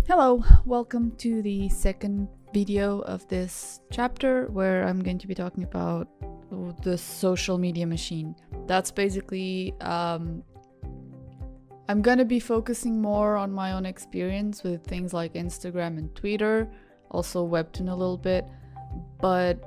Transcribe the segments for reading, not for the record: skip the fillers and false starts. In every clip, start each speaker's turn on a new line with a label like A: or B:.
A: Hello, welcome to the second video of this chapter where I'm going to be talking about the social media machine. That's basically, I'm going to be focusing more on my own experience with things like Instagram and Twitter, also Webtoon a little bit, but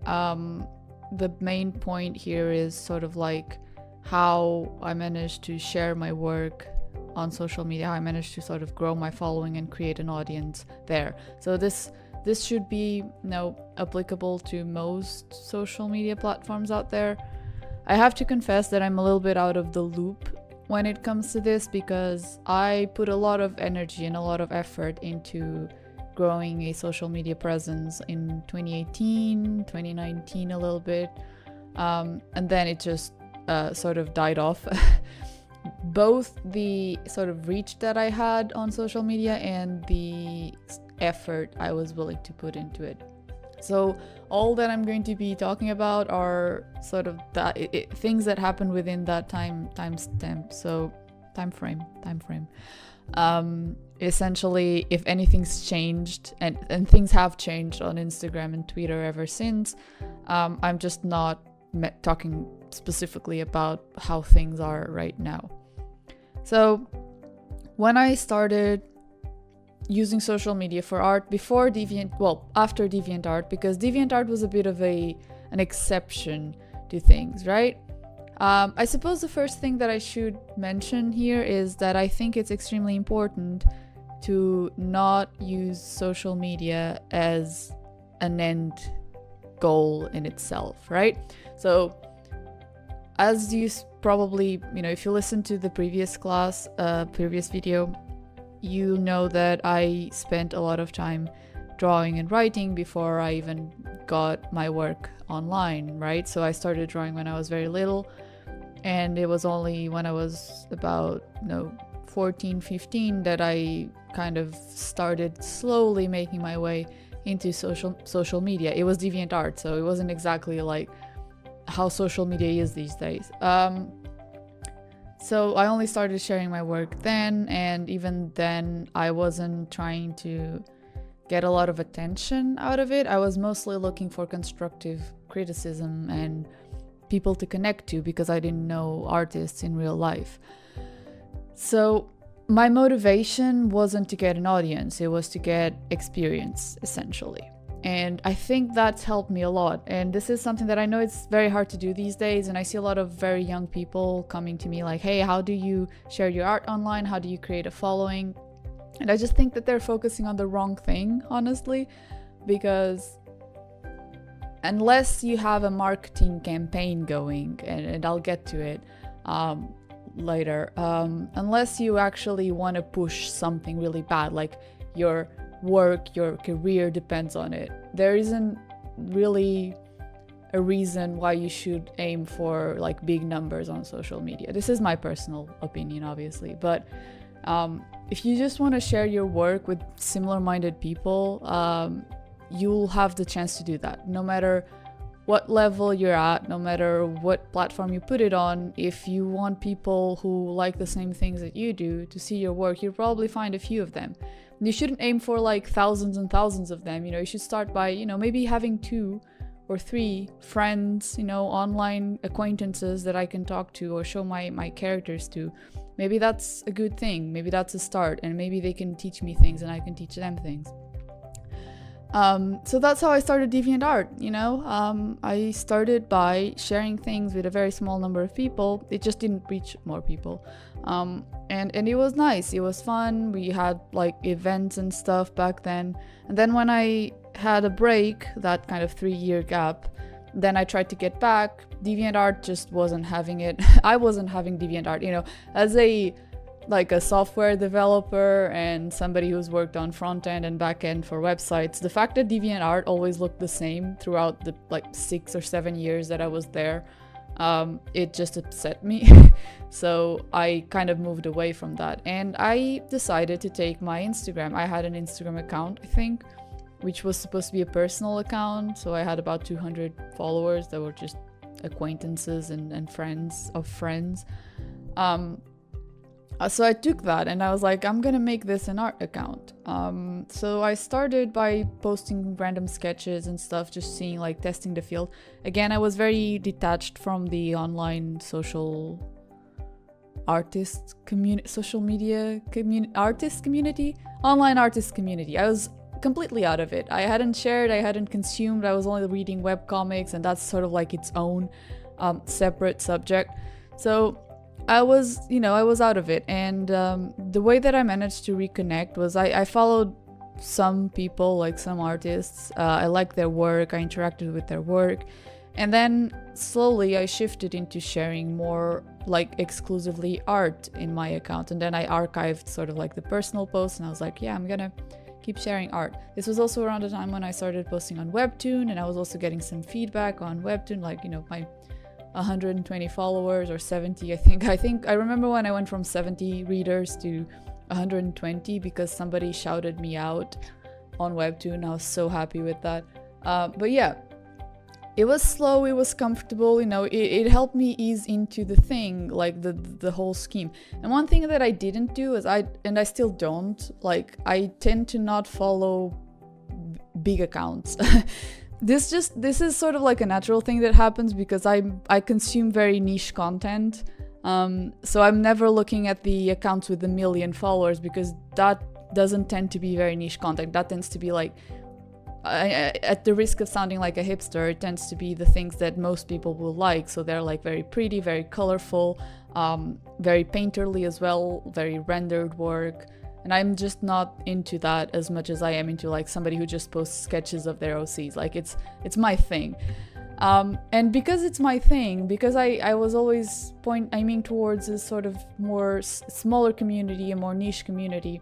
A: the main point here is sort of like how I managed to share my work on social media, how I managed to sort of grow my following and create an audience there. So this should be applicable to most social media platforms out there. I have to confess that I'm a little bit out of the loop when it comes to this because I put a lot of energy and a lot of effort into growing a social media presence in 2018, 2019 a little bit, and then it just sort of died off. Both the sort of reach that I had on social media and the effort I was willing to put into it. So all that I'm going to be talking about are sort of things that happened within that time frame. Essentially, if anything's changed, and things have changed on Instagram and Twitter ever since, I'm just not talking specifically about how things are right now. So when I started using social media for art after DeviantArt, because DeviantArt was a bit of an exception to things, right? I suppose the first thing that I should mention here is that I think it's extremely important to not use social media as an end goal in itself, right? So as you probably, if you listen to the previous video, you know that I spent a lot of time drawing and writing before I even got my work online, right? So I started drawing when I was very little, and it was only when I was about 14, 15 that I kind of started slowly making my way into social media. It was DeviantArt, so it wasn't exactly like how social media is these days. So I only started sharing my work then, and even then I wasn't trying to get a lot of attention out of it. I was mostly looking for constructive criticism and people to connect to because I didn't know artists in real life. So my motivation wasn't to get an audience, it was to get experience, essentially. And I think that's helped me a lot. And this is something that I know it's very hard to do these days. And I see a lot of very young people coming to me like, hey, how do you share your art online? How do you create a following? And I just think that they're focusing on the wrong thing, honestly, because unless you have a marketing campaign going, and I'll get to it later, unless you actually want to push something really bad, like your work, your career depends on it, there isn't really a reason why you should aim for like big numbers on social media. This is my personal opinion, obviously, but if you just want to share your work with similar-minded people, you'll have the chance to do that no matter what level you're at, no matter what platform you put it on. If you want people who like the same things that you do to see your work, you'll probably find a few of them. You shouldn't aim for like thousands and thousands of them. You should start by, maybe having 2 or 3 friends, online acquaintances that I can talk to or show my characters to. Maybe that's a good thing. Maybe that's a start, and maybe they can teach me things and I can teach them things. So that's how I started DeviantArt. I started by sharing things with a very small number of people. It just didn't reach more people. And it was nice. It was fun. We had like events and stuff back then. And then when I had a break, that kind of 3-year gap, then I tried to get back. DeviantArt just wasn't having it. I wasn't having DeviantArt, as a software developer and somebody who's worked on front end and back end for websites. The fact that DeviantArt always looked the same throughout the 6 or 7 years that I was there, it just upset me. So I kind of moved away from that, and I decided to take my Instagram. I had an Instagram account, I think, which was supposed to be a personal account. So I had about 200 followers that were just acquaintances and friends of friends. So I took that and I was like, I'm gonna make this an art account. So I started by posting random sketches and stuff, just seeing, like, testing the field. Again, I was very detached from the online social artist community, social media artist community, online artist community. I was completely out of it. I hadn't shared, I hadn't consumed, I was only reading webcomics, and that's sort of like its own separate subject. So I was, I was out of it. And the way that I managed to reconnect was I followed some people, like some artists. I liked their work, I interacted with their work. And then slowly I shifted into sharing more, like, exclusively art in my account. And then I archived sort of like the personal posts, and I was like, yeah, I'm gonna keep sharing art. This was also around the time when I started posting on Webtoon, and I was also getting some feedback on Webtoon, like, my 120 followers or 70, I think I remember when I went from 70 readers to 120 because somebody shouted me out on Webtoon. I was so happy with that. But yeah, it was slow, it was comfortable, it helped me ease into the thing, like the whole scheme. And one thing that I didn't do is I still don't, like, I tend to not follow big accounts. This is sort of like a natural thing that happens because I consume very niche content. So I'm never looking at the accounts with 1 million followers because that doesn't tend to be very niche content. That tends to be like, at the risk of sounding like a hipster, it tends to be the things that most people will like. So they're like very pretty, very colorful, very painterly as well, very rendered work. And I'm just not into that as much as I am into, like, somebody who just posts sketches of their OCs. Like, it's my thing. And because it's my thing, because I was always aiming towards a sort of more smaller community, a more niche community,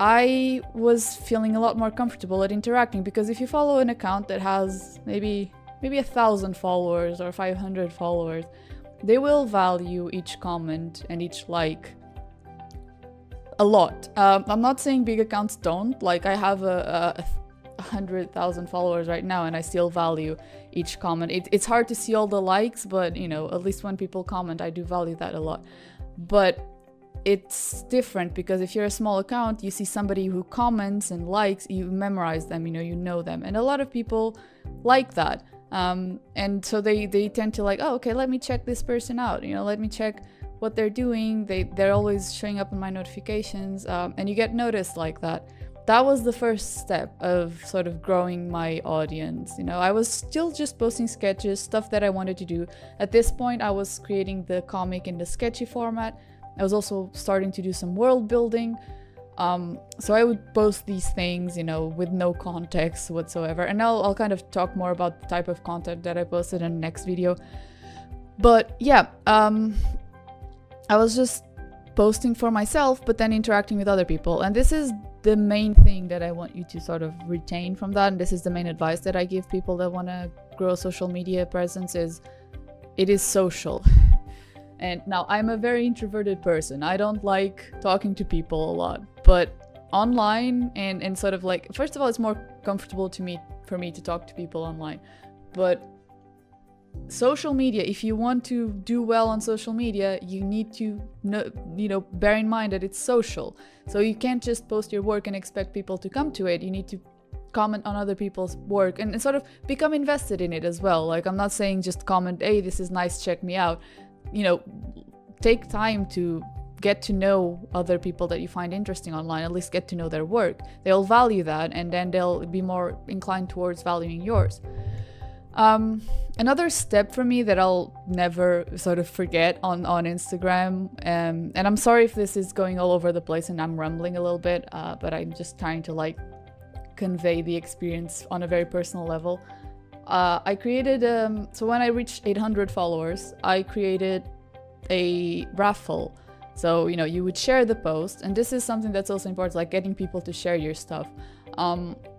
A: I was feeling a lot more comfortable at interacting. Because if you follow an account that has maybe 1,000 followers or 500 followers, they will value each comment and each like a lot. I'm not saying big accounts don't. Like, I have a 100,000 followers right now and I still value each comment. It's hard to see all the likes, but at least when people comment, I do value that a lot. But it's different because if you're a small account, you see somebody who comments and likes, you memorize them, you know them. And a lot of people like that. And so they tend to like, oh, okay, let me check this person out, let me check what they're doing. They're always showing up in my notifications, and you get noticed like that. That was the first step of sort of growing my audience. I was still just posting sketches, stuff that I wanted to do. At this point, I was creating the comic in the sketchy format. I was also starting to do some world building. So I would post these things, with no context whatsoever. And I'll kind of talk more about the type of content that I posted in the next video. But yeah, I was just posting for myself, but then interacting with other people. And this is the main thing that I want you to sort of retain from that. And this is the main advice that I give people that want to grow a social media presence is it is social. And now I'm a very introverted person. I don't like talking to people a lot, but online and sort of like, first of all, it's more comfortable for me to talk to people online. But social media, if you want to do well on social media, you need to bear in mind that it's social. So you can't just post your work and expect people to come to it. You need to comment on other people's work and sort of become invested in it as well. Like, I'm not saying just comment, hey, this is nice, check me out. Take time to get to know other people that you find interesting online, at least get to know their work. They'll value that, and then they'll be more inclined towards valuing yours. Another step for me that I'll never sort of forget on Instagram, and I'm sorry if this is going all over the place and I'm rambling a little bit, but I'm just trying to like convey the experience on a very personal level. I created, so when I reached 800 followers, I created a raffle. So, you would share the post, and this is something that's also important, like getting people to share your stuff.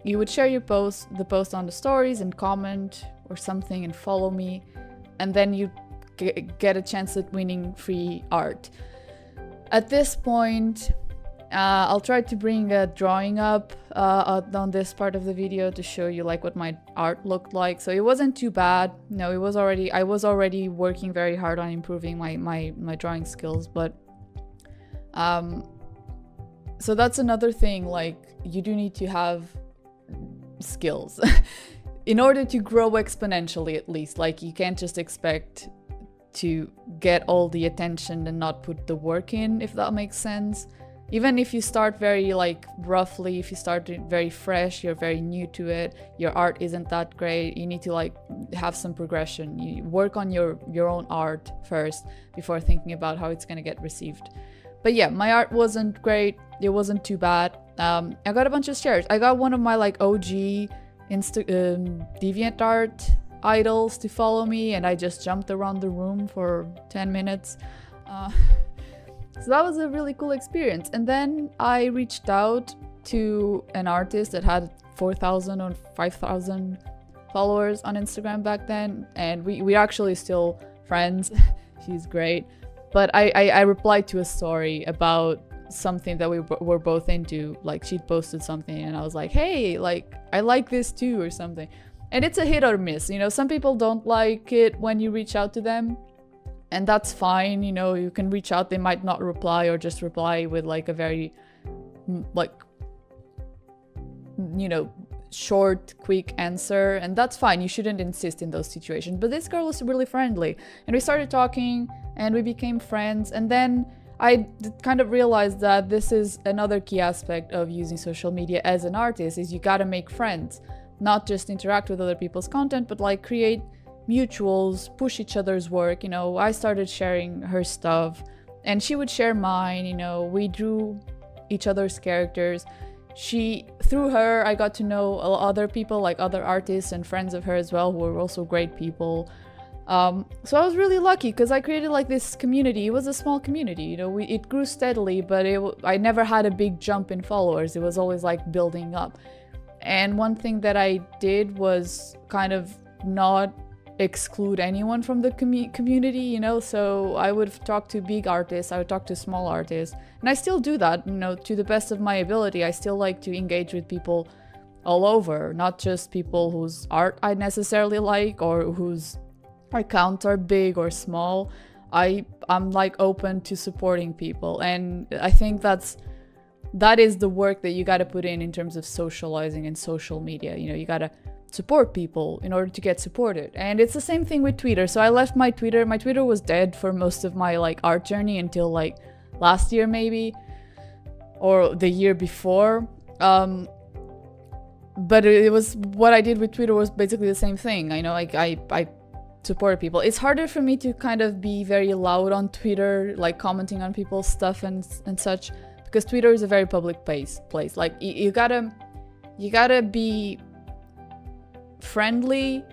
A: You would share the post on the stories and comment or something and follow me, and then you get a chance at winning free art. At this point, I'll try to bring a drawing up on this part of the video to show you like what my art looked like. So it wasn't too bad. No, I was already working very hard on improving my drawing skills, but So that's another thing, like you do need to have skills in order to grow exponentially, at least. Like you can't just expect to get all the attention and not put the work in, if that makes sense. Even if you start very like roughly, if you start very fresh, you're very new to it, your art isn't that great, you need to like have some progression. You work on your own art first before thinking about how it's gonna get received. But yeah, my art wasn't great, it wasn't too bad. I got a bunch of shares. I got one of my like OG DeviantArt idols to follow me, and I just jumped around the room for 10 minutes. So that was a really cool experience. And then I reached out to an artist that had 4,000 or 5,000 followers on Instagram back then, and we're actually still friends. She's great. But I replied to a story about something that we were both into. Like she'd posted something and I was like, hey, like I like this too or something. And it's a hit or miss, you know, some people don't like it when you reach out to them, and that's fine. You know, you can reach out, they might not reply or just reply with like a very like, you know, short, quick answer, and that's fine. You shouldn't insist in those situations. But this girl was really friendly, and we started talking and we became friends. And then I kind of realized that this is another key aspect of using social media as an artist, is you gotta make friends, not just interact with other people's content, but like create mutuals, push each other's work. You know, I started sharing her stuff and she would share mine. You know, we drew each other's characters. Through her, I got to know other people, like other artists and friends of her as well, who were also great people. So I was really lucky because I created like this community. It was a small community, you know, it grew steadily, but I never had a big jump in followers. It was always like building up. And one thing that I did was kind of not exclude anyone from the community, you know. So I would talk to big artists, I would talk to small artists, and I still do that, you know, to the best of my ability. I still like to engage with people all over, not just people whose art I necessarily like or whose accounts are big or small. I'm like open to supporting people, and I think that is the work that you got to put in terms of socializing and social media. You know, you got to support people in order to get supported. And it's the same thing with Twitter. So I left my Twitter was dead for most of my like art journey until like last year maybe, or the year before. But it was, what I did with Twitter was basically the same thing. I know, like I supported people. It's harder for me to kind of be very loud on Twitter, like commenting on people's stuff and such, because Twitter is a very public place. Like you gotta be friendly,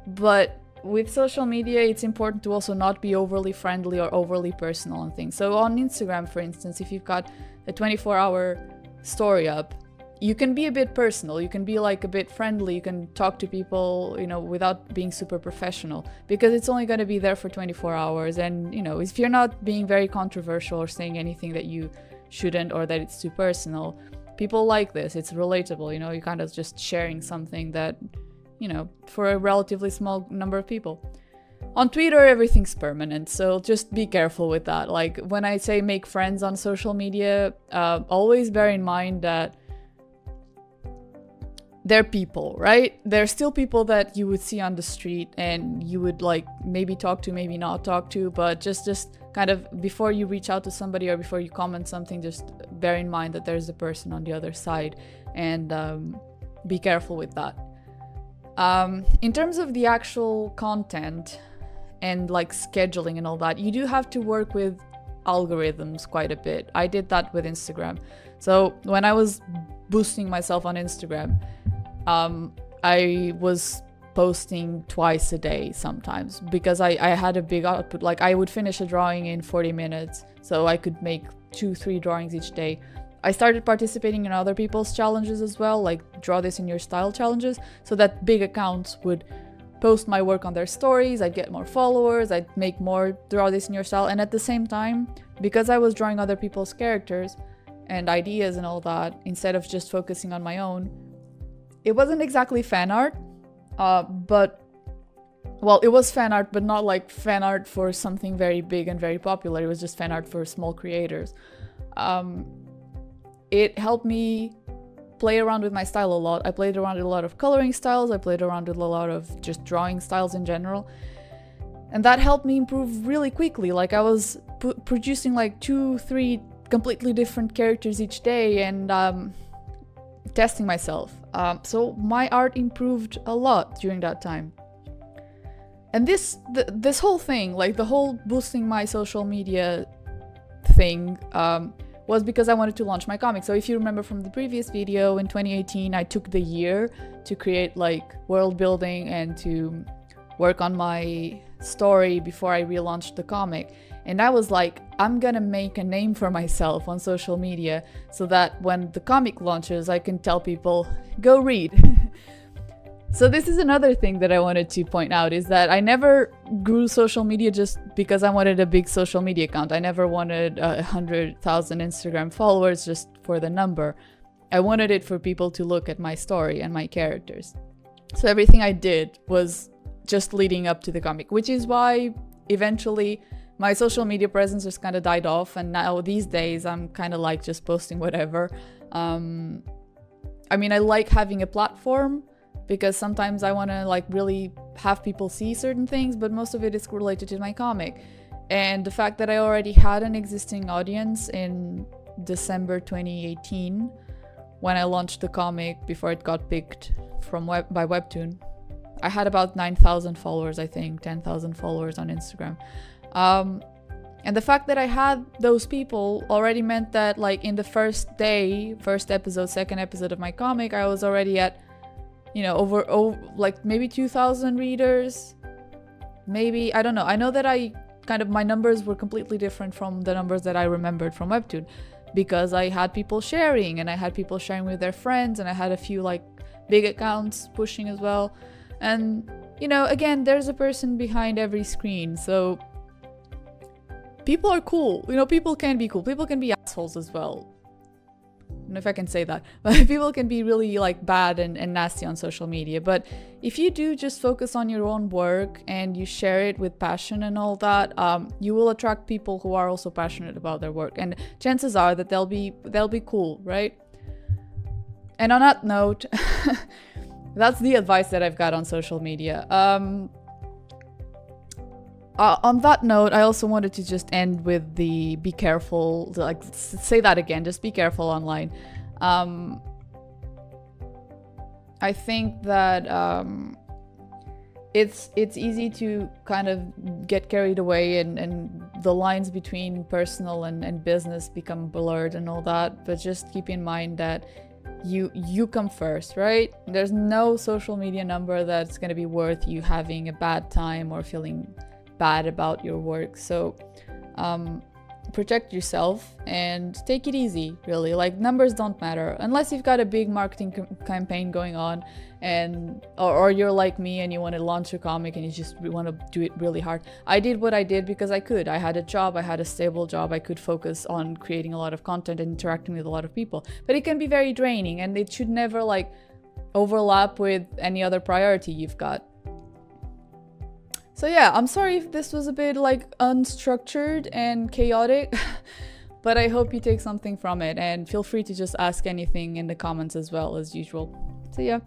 A: but with social media it's important to also not be overly friendly or overly personal on things. So on Instagram, for instance, if you've got a 24-hour story up, you can be a bit personal, you can be like a bit friendly, you can talk to people, you know, without being super professional, because it's only going to be there for 24 hours. And, you know, if you're not being very controversial or saying anything that you shouldn't or that it's too personal, people like this, it's relatable, you know, you're kind of just sharing something that, you know, for a relatively small number of people. On Twitter, everything's permanent, so just be careful with that. Like when I say make friends on social media, always bear in mind that they're people, right? They're still people that you would see on the street and you would like maybe talk to, maybe not talk to, but just kind of before you reach out to somebody or before you comment something, just bear in mind that there's a person on the other side, and be careful with that. In terms of the actual content and like scheduling and all that, you do have to work with algorithms quite a bit. I did that with Instagram. So when I was boosting myself on Instagram, I was posting twice a day sometimes because I had a big output. Like I would finish a drawing in 40 minutes, so I could make 2-3 drawings each day. I started participating in other people's challenges as well, like draw this in your style challenges, so that big accounts would post my work on their stories, I'd get more followers, I'd make more draw this in your style. And at the same time, because I was drawing other people's characters and ideas and all that, instead of just focusing on my own, it wasn't exactly fan art, but, well, it was fan art, but not like fan art for something very big and very popular. It was just fan art for small creators. It helped me play around with my style a lot. I played around with a lot of coloring styles. I played around with a lot of just drawing styles in general. And that helped me improve really quickly. Like I was producing like 2-3 completely different characters each day and testing myself. So my art improved a lot during that time. And this whole thing, like the whole boosting my social media thing, was because I wanted to launch my comic. So if you remember from the previous video, in 2018, I took the year to create like world building and to work on my story before I relaunched the comic. And I was like, I'm gonna make a name for myself on social media so that when the comic launches, I can tell people, go read. So this is another thing that I wanted to point out, is that I never grew social media just because I wanted a big social media account. I never wanted 100,000 Instagram followers just for the number. I wanted it for people to look at my story and my characters. So everything I did was just leading up to the comic, which is why eventually my social media presence just kind of died off. And now these days I'm kind of like just posting whatever. I mean, I like having a platform, because sometimes I want to like really have people see certain things, but most of it is related to my comic. And the fact that I already had an existing audience in December 2018, when I launched the comic before it got picked by Webtoon, I had about 9,000 followers, I think, 10,000 followers on Instagram. And the fact that I had those people already meant that like in the first day, first episode, second episode of my comic, I was already at, you know, over like maybe 2,000 readers, maybe, I don't know. I know that my numbers were completely different from the numbers that I remembered from Webtoon, because I had people sharing, and I had people sharing with their friends, and I had a few like big accounts pushing as well. And, you know, again, there's a person behind every screen, so people are cool. You know, people can be cool. People can be assholes as well. I don't know if I can say that, but people can be really like bad and nasty on social media. But if you do just focus on your own work and you share it with passion and all that, you will attract people who are also passionate about their work, and chances are that they'll be cool, right? And on that note, that's the advice that I've got on social media. On that note, I also wanted to just end with the be careful, like say that again, just be careful online. I think that it's easy to kind of get carried away, and the lines between personal and business become blurred and all that, but just keep in mind that you come first, right? There's no social media number that's going to be worth you having a bad time or feeling bad about your work. So protect yourself and take it easy, really. Like, numbers don't matter unless you've got a big marketing campaign going on, and or you're like me and you want to launch a comic and you just want to do it really hard. I did what I did because I could. I had a job, I had a stable job, I could focus on creating a lot of content and interacting with a lot of people. But it can be very draining, and it should never like overlap with any other priority you've got. So yeah, I'm sorry if this was a bit like unstructured and chaotic, but I hope you take something from it, and feel free to just ask anything in the comments as well as usual. So yeah.